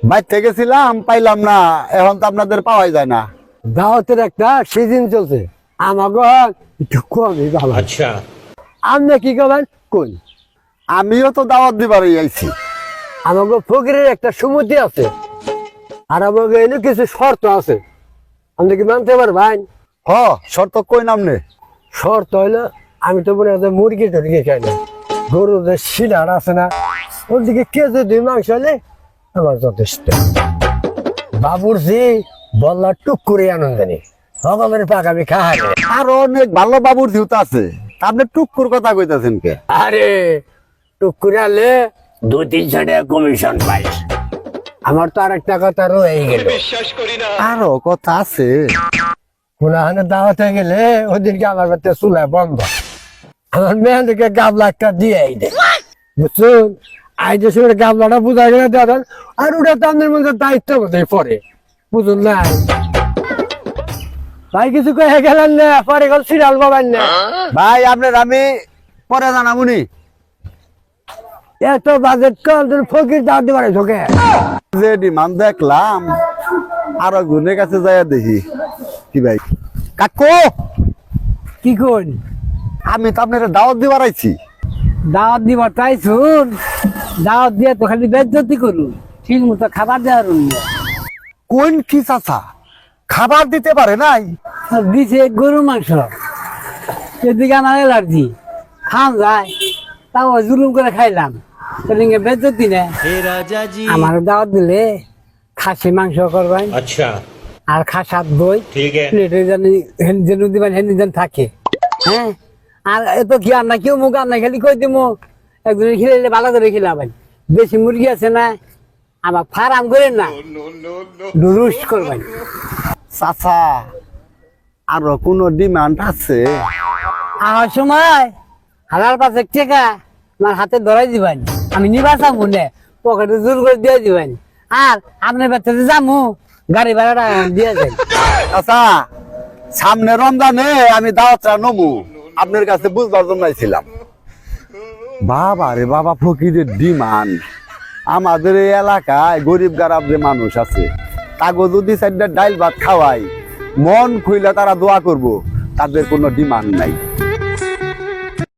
বাইরে গেছিলাম, পাইলাম না। এখন তো আপনাদের পাওয়াই যায় না। দাওয়াতের একটা সিজন চলছে, আমাকে একটু কমই ভালো। अच्छा আপনি কি করবেন কোন? আমিও তো দাওয়াত দিবারই আইছি। আমাকে ফকিরের একটা সুমতি আছে, আর আমাকে এনে কিছু শর্ত আছে, আপনি কি মানতে পারবেন? হ, শর্ত কই নামনে? শর্ত হইলো আমি তো মনে হয় মুরগি টুরগি খাই না, গরুর যে শিলার আছে না, ওর দিকে কেজি 2 মাংস হলে আমার যথেষ্ট। বাবুর জি বললা টুক করে আনন্দ নেই, সকলের পাক আমি খাই। আরো অনেক ভালো বাবুর ধিউত আছে, আপনি টুকুর কথা কইতাছেন কে? আরে টুক করে আনলে 2-300 টাকা কমিশন পাই। আমার তো আর একটা কথা রয়ে গেল, আরো কথা আছে। কোনখানে দাওয়াতে গেলে ওদিনকে আমার বাড়িতে চুলা বন্ধ, আমার মেয়েদেরকে গাবলা একটা দিয়ে দে, বুঝছুন? আইতে সময় গাবলাটা বুঝা গেলে দেন, আর ওটা তো আমাদের মধ্যে দায়িত্ব বোধহয় পরে, বুঝুন না? ভাই কিছু কয়ে গেলেন না, পরে গেল সিরিয়াল বাবান না। ভাই আপনার আমি পরে জানাবুনি। এত বাজেট কম, ফকির দাওয়াত দিবার তোকে। যে ডিমান্ড দেখলাম, আরো গুনের কাছে যাইয়া দেখি। কি ভাই? কাকু, কি কোন? আমি তো আপনার দাওয়াত দিবার আইছি। দাওয়াত দিবার তাই শুন, দাওয়াত দিয়ে তো খালি বেজ্জতি করুন, ঠিক মতো খাবার দেওয়ার কোন কি চাচা, খাবার দিতে পারে নাই? দিছে গরু মাংস, এদিকে আমার অ্যালার্জি, খান যায় তাও জুলুম করে খাইলাম, বেজ্জতি না। আমার দাওয়াত দিলে খাসি মাংস করবেন, अच्छा আর খাসাত বই ठीक है প্লেটে জানি যেন দিবেন হেন যেন থাকে। হ্যাঁ, আর এত কি আন্না কেউ মুখ আন্না খালি কই দিব, একজনে খেলে ভালো করে খেলাবেন। বেশি মুরগি আছে না, আমার ফার্ম করেন না, রুশ করবেন। চাচা, আরো কোনো ডিমান্ড আছে? আমার সময় হাজার 5 টাকা আমার হাতে ধরাই দিবেন, আমি নিবা চাবো না, পকেটে জোর করে দিয়ে দিবেন, আর আপনার বাচ্চাতে যাবো গাড়ি ভাড়াটা দিয়ে দেন। চাচা, সামনে রমজানে আমি দাওয়াতটা নমু, আপনার কাছে বুঝবার জন্য আইছিলাম। বাবা রে বাবা, ফকিরের ডিমান্ড। আমাদের এই এলাকায় গরিব গারাব যে মানুষ আছে, তাগো যদি 4টা ডাইল ভাত খাওয়াই, মন খুইলে তারা দোয়া করব, তাদের কোনো ডিমান্ড নাই।